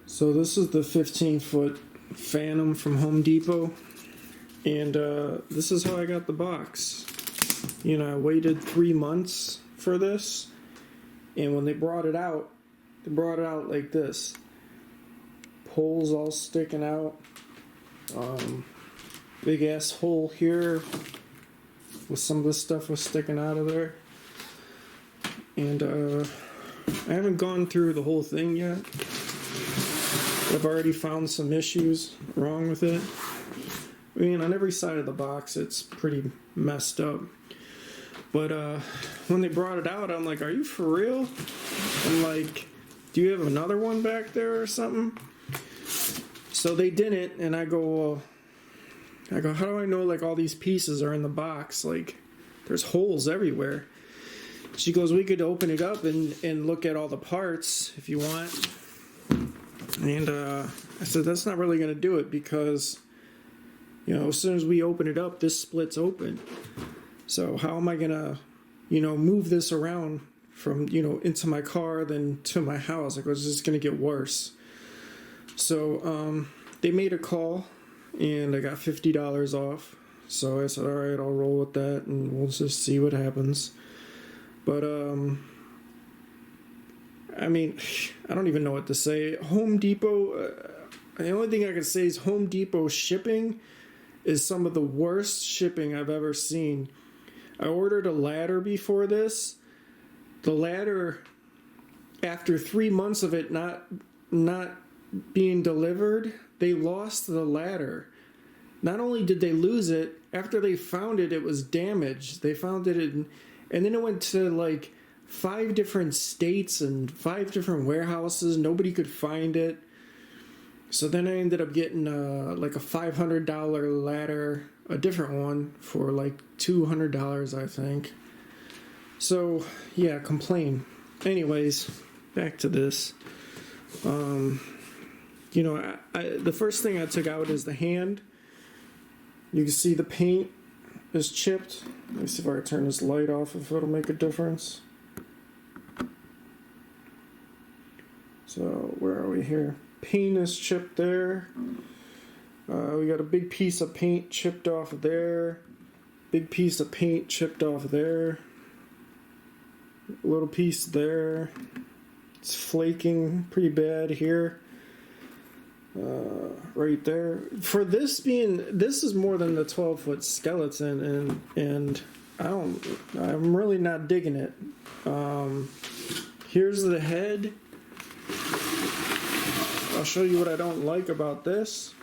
So this is the 15-foot Phantom from Home Depot, and this is how I got the box. You know, I waited 3 months for this, and when they brought it out like this. Poles all sticking out. Big ass hole here with some of this stuff was sticking out of there. And I haven't gone through the whole thing yet. I've already found some issues wrong with it. I mean, on every side of the box, it's pretty messed up. But when they brought it out, I'm like, are you for real? I'm like, do you have another one back there or something? So they didn't, and I go, how do I know, like, all these pieces are in the box? Like, there's holes everywhere. She goes, we could open it up and look at all the parts if you want. And I said, that's not really going to do it because, you know, as soon as we open it up, this splits open. So how am I going to, you know, move this around from, you know, into my car then to my house? Like, it's just going to get worse. So they made a call, and I got $50 off. So I said, all right, I'll roll with that, and we'll just see what happens. But, I mean, I don't even know what to say. Home Depot, the only thing I can say is Home Depot shipping is some of the worst shipping I've ever seen. I ordered a ladder before this. The ladder, after 3 months of it not being delivered, they lost the ladder. Not only did they lose it, after they found it, it was damaged. They found it and then it went to like 5 different states and 5 different warehouses. Nobody could find it. So then I ended up getting like a $500 ladder, a different one for like $200, I think. So yeah, complain. Anyways, back to this. You know, the first thing I took out is the hand. You can see the paint is chipped. Let me see if I can turn this light off, if it'll make a difference. So, where are we here? Paint is chipped there. We got a big piece of paint chipped off there. Big piece of paint chipped off there. A little piece there. It's flaking pretty bad here. Right there. For this is more than the 12-foot skeleton, and I'm really not digging it. Here's the head. I'll show you what I don't like about this.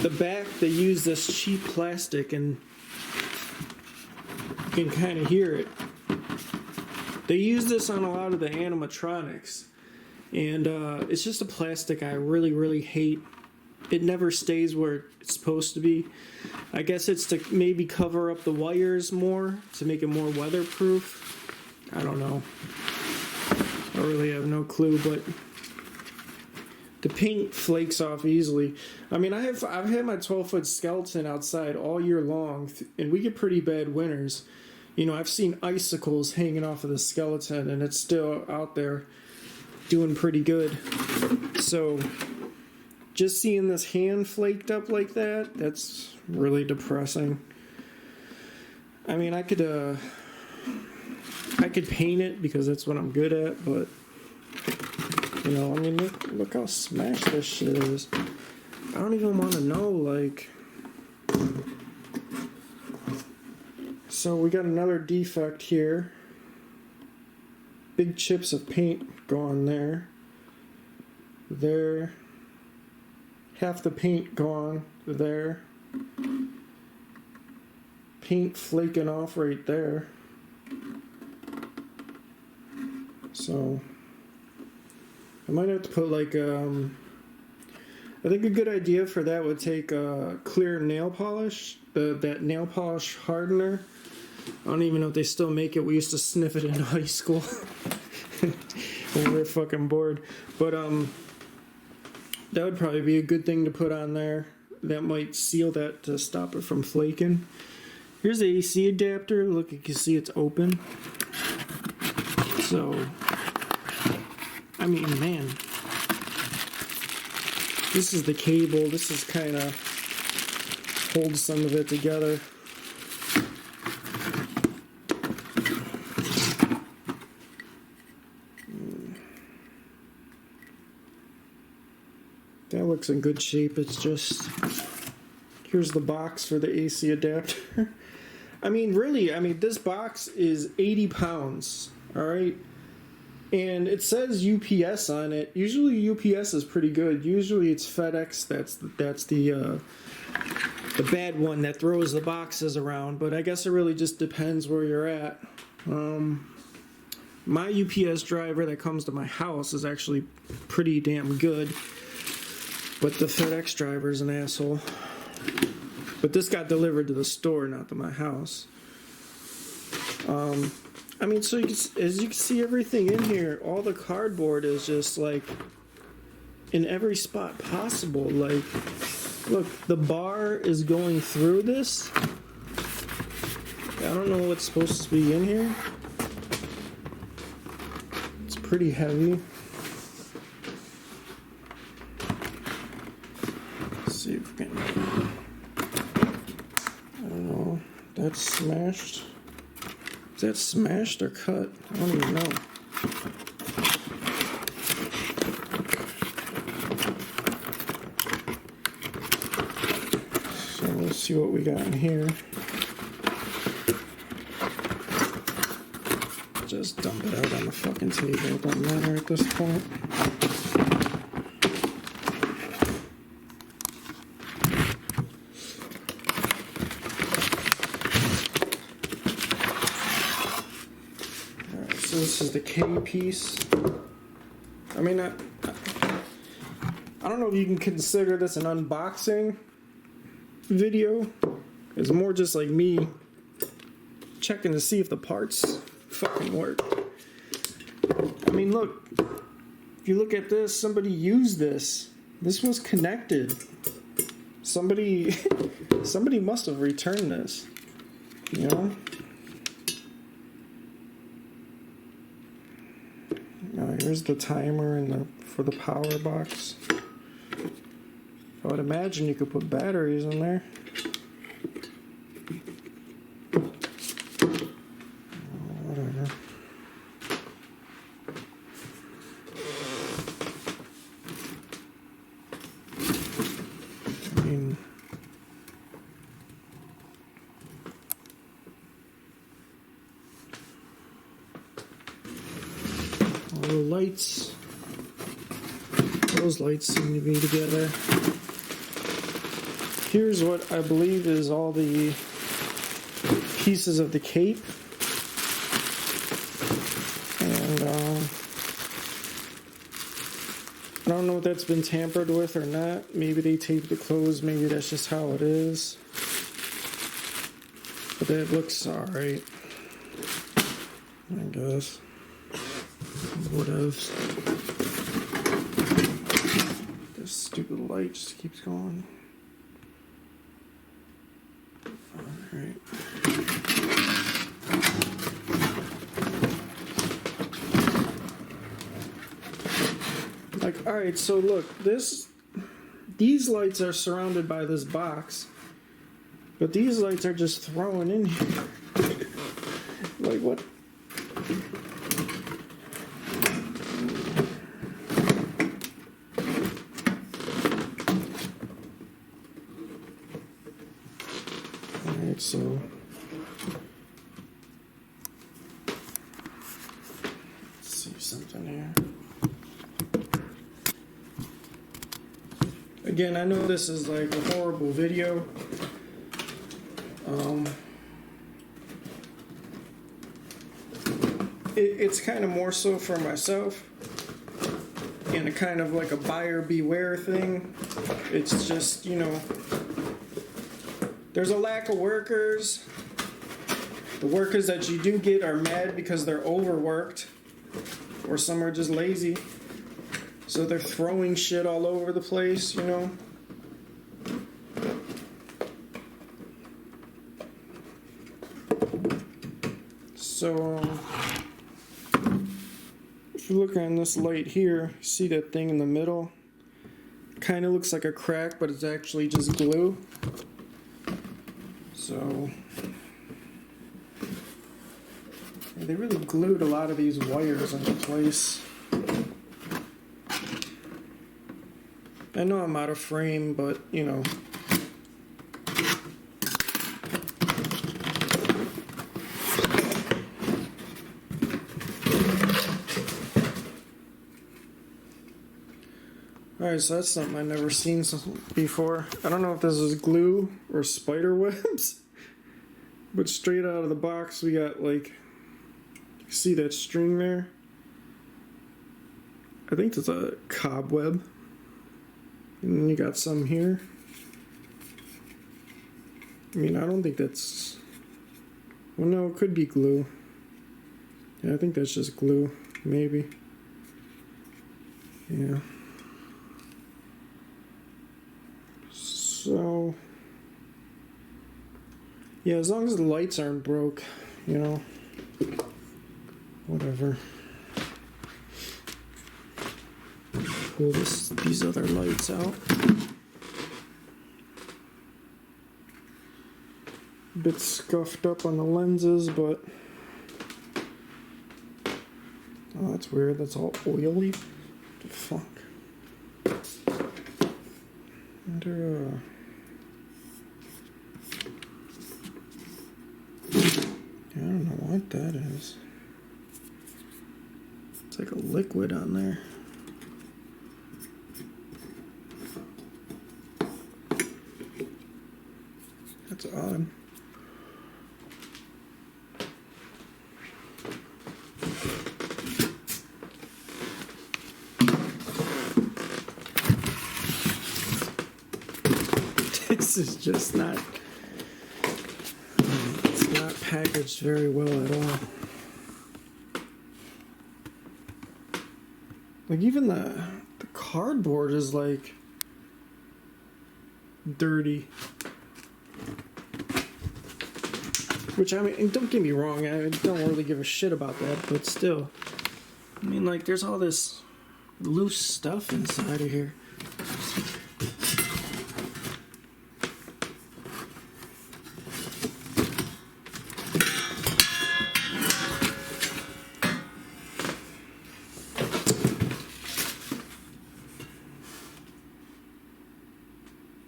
The back, they use this cheap plastic, and you can kind of hear it. They use this on a lot of the animatronics. And it's just a plastic I really, really hate. It never stays where it's supposed to be. I guess it's to maybe cover up the wires more, to make it more weatherproof. I don't know. I really have no clue, but the paint flakes off easily. I mean, I've had my 12-foot skeleton outside all year long, and we get pretty bad winters. You know, I've seen icicles hanging off of the skeleton, and it's still out there doing pretty good. So just seeing this hand flaked up like that, that's really depressing. I mean, I could paint it because that's what I'm good at, but you know, I mean, look how smashed this shit is. I don't even want to know, like. So we got another defect here. Big chips of paint gone there. There. Half the paint gone there. Paint flaking off right there. So I might have to put like I think a good idea for that would take clear nail polish, that nail polish hardener. I don't even know if they still make it. We used to sniff it in high school when we were fucking bored. But that would probably be a good thing to put on there. That might seal that to stop it from flaking. Here's the AC adapter. Look, you can see it's open. So, I mean, man, This is the cable. This is kind of holds some of it together. That looks in good shape. It's just, here's the box for the AC adapter. I mean, really, this box is 80 pounds, all right? And it says UPS on it. Usually UPS is pretty good. Usually it's FedEx that's the bad one that throws the boxes around. But I guess it really just depends where you're at. My UPS driver that comes to my house is actually pretty damn good. But the FedEx driver is an asshole. But this got delivered to the store, not to my house. So as you can see everything in here, all the cardboard is just like in every spot possible. Like, look, the bar is going through this. I don't know what's supposed to be in here. It's pretty heavy. Let's see if we can. I don't know. That's smashed. Is that smashed or cut? I don't even know. So let's see what we got in here. Just dump it out on the fucking table. It don't matter at this point. So this is the K piece. I mean, I don't know if you can consider this an unboxing video. It's more just like me checking to see if the parts fucking work. I mean, look. If you look at this, somebody used this. This was connected. Somebody must have returned this. You know? Here's the timer and for the power box. I would imagine you could put batteries in there. Whatever. I mean, the lights, those lights seem to be together. Here's what I believe is all the pieces of the cape. And I don't know if that's been tampered with or not. Maybe they taped it closed. Maybe that's just how it is. But that looks alright, I guess. Whatevs. This stupid light just keeps going. Alright. Like, alright, so look, these lights are surrounded by this box, but these lights are just thrown in here. Like, what? Alright, so let's see something here. Again, I know this is like a horrible video. It's kind of more so for myself, and a kind of like a buyer beware thing. It's just, you know, there's a lack of workers. The workers that you do get are mad because they're overworked, or some are just lazy. So they're throwing shit all over the place, you know. So, if you look on this light here, see that thing in the middle? kind of looks like a crack, but it's actually just glue. So yeah, they really glued a lot of these wires into place. I know I'm out of frame, but you know. Alright, so that's something I've never seen before. I don't know if this is glue or spider webs, but straight out of the box we got, like, you see that string there? I think that's a cobweb. And then you got some here. I mean, I don't think that's... Well, no, it could be glue. Yeah, I think that's just glue, maybe. Yeah. So, yeah, as long as the lights aren't broke, you know, whatever. Pull these other lights out. A bit scuffed up on the lenses, but oh, that's weird. That's all oily. What the fuck? I don't know what that is. It's like a liquid on there. That's odd. This is just not... It's not packaged very well at all. Like, even the cardboard is, like, dirty. Which, I mean, don't get me wrong, I don't really give a shit about that, but still. I mean, like, there's all this loose stuff inside of here.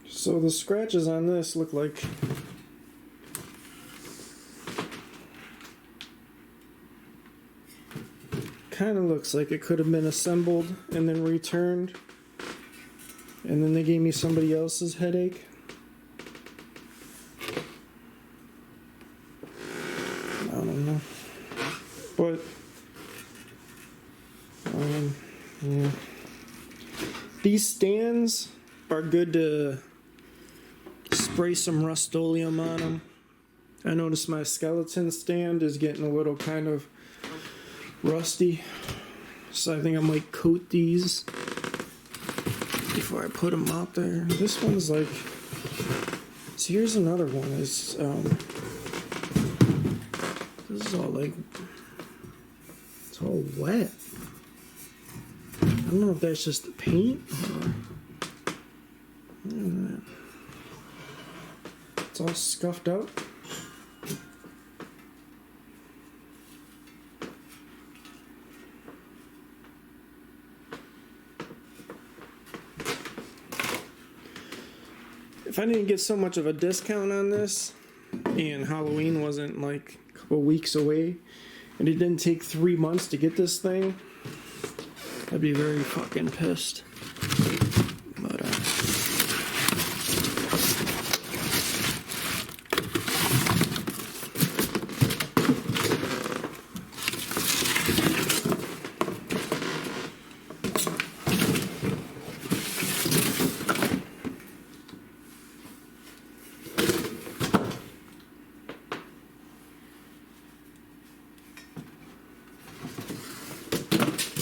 So the scratches on this look like kind of looks like it could have been assembled and then returned, and then they gave me somebody else's headache. I don't know, but yeah. These stands are good to spray some Rust-Oleum on them. I noticed my skeleton stand is getting a little kind of rusty, so I think I might coat these before I put them out there. This one's like, so here's another one. Is this is all like, it's all wet. I don't know if that's just the paint or it's all scuffed up. If I didn't get so much of a discount on this, and Halloween wasn't like a couple weeks away, and it didn't take 3 months to get this thing, I'd be very fucking pissed. But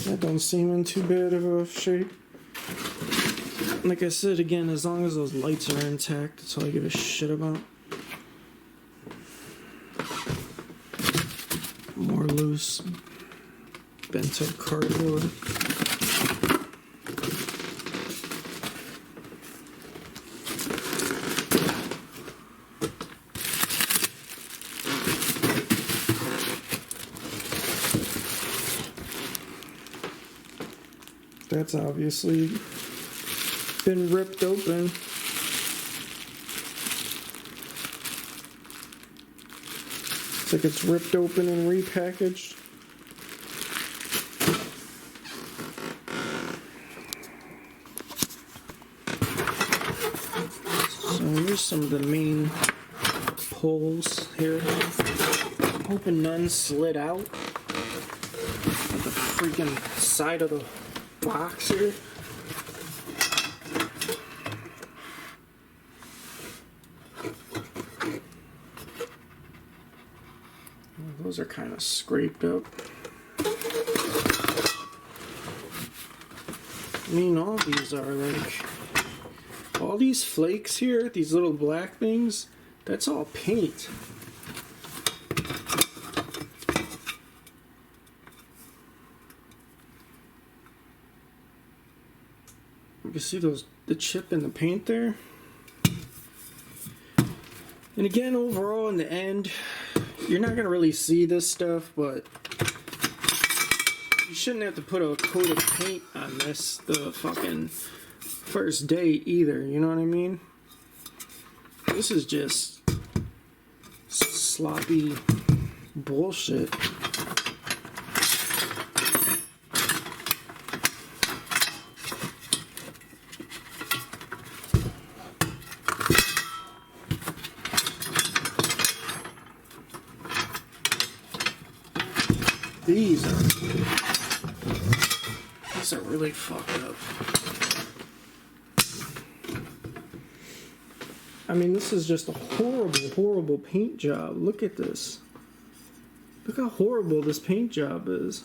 that don't seem in too bad of a shape. Like I said again, as long as those lights are intact, that's all I give a shit about. More loose, bent up cardboard. That's obviously been ripped open. Looks like it's ripped open and repackaged. So here's some of the main pulls here. I'm hoping none slid out at the freaking side of the box here. Those are kind of scraped up. I mean, all these are like, all these flakes here, these little black things, that's all paint. You can see the chip in the paint there. And again, overall in the end, you're not going to really see this stuff, but you shouldn't have to put a coat of paint on this the fucking first day either, you know what I mean? This is just sloppy bullshit. These are really fucked up. I mean, this is just a horrible, horrible paint job. Look at this. Look how horrible this paint job is.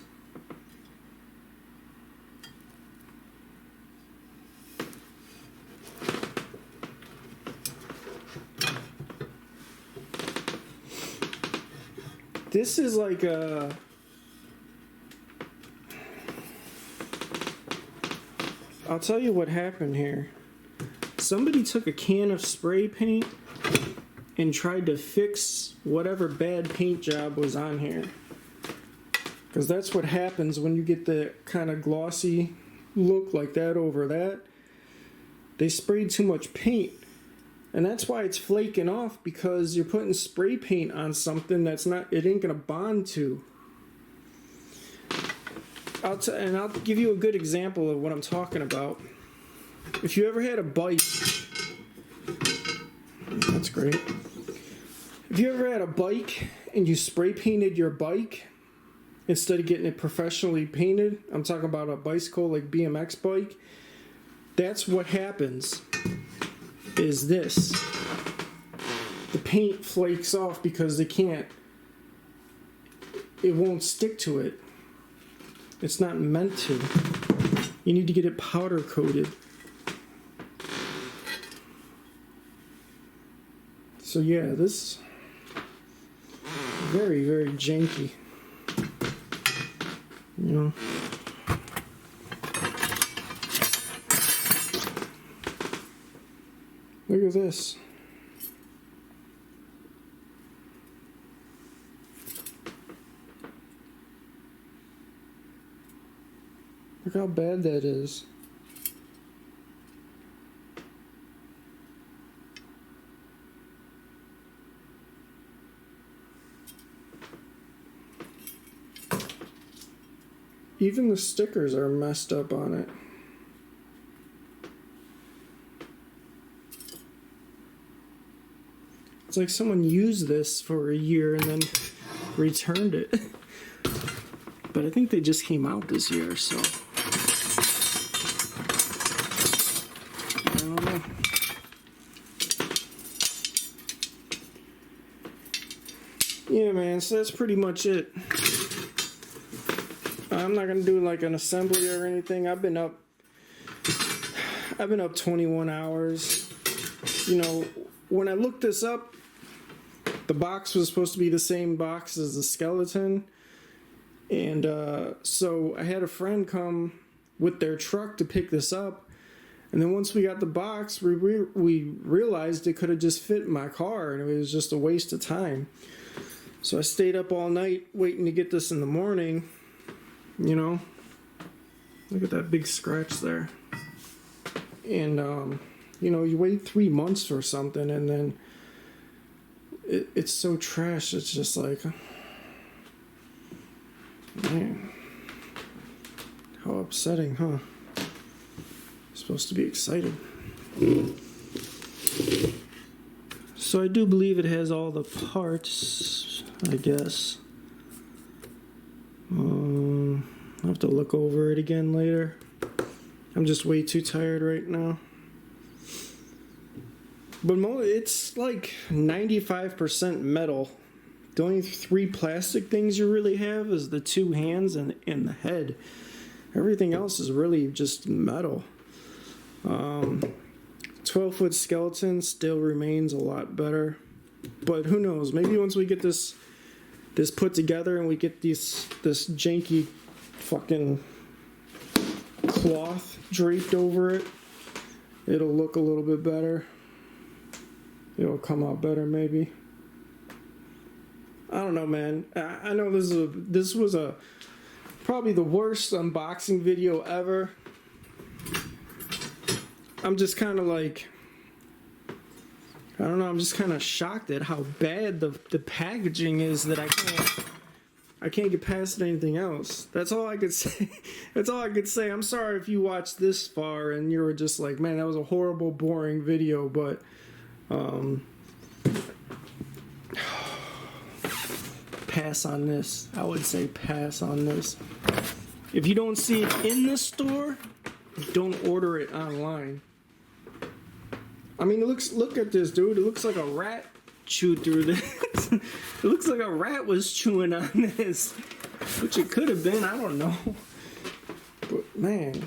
This is like a... I'll tell you what happened here. Somebody took a can of spray paint and tried to fix whatever bad paint job was on here. Because that's what happens when you get the kind of glossy look like that over that. They sprayed too much paint. And that's why it's flaking off, because you're putting spray paint on something that's not, it ain't gonna bond to. And I'll give you a good example of what I'm talking about. If you ever had a bike, that's great. If you ever had a bike and you spray painted your bike instead of getting it professionally painted, I'm talking about a bicycle like BMX bike, that's what happens, is this. The paint flakes off because it won't stick to it. It's not meant to. You need to get it powder coated. So yeah, this very, very janky. You know. Look at this. Look how bad that is. Even the stickers are messed up on it. It's like someone used this for a year and then returned it. But I think they just came out this year, so I don't know. Yeah, man, so that's pretty much it. I'm not gonna do like an assembly or anything. I've been up 21 hours. You know, when I looked this up, the box was supposed to be the same box as the skeleton. And so I had a friend come with their truck to pick this up. And then once we got the box, we realized it could have just fit in my car, and it was just a waste of time. So I stayed up all night waiting to get this in the morning, you know. Look at that big scratch there. And you know, you wait 3 months for something, and then it's so trash. It's just like, man, how upsetting, huh? Supposed to be excited. So I do believe it has all the parts, I guess. I'll have to look over it again later. I'm just way too tired right now. But it's like 95% metal. The only 3 plastic things you really have is the 2 hands and the head. Everything else is really just metal. 12-foot skeleton still remains a lot better. But who knows? Maybe once we get this put together and we get this janky fucking cloth draped over it, it'll look a little bit better. It'll come out better, maybe. I don't know, man. I know this was probably the worst unboxing video ever. I'm just kind of like, I don't know, I'm just kind of shocked at how bad the packaging is that I can't get past anything else. That's all I could say. That's all I could say. I'm sorry if you watched this far and you were just like, man, that was a horrible, boring video, but pass on this. I would say pass on this. If you don't see it in the store, don't order it online. I mean, look at this, dude. It looks like a rat chewed through this. It looks like a rat was chewing on this, which it could have been. I don't know. But man.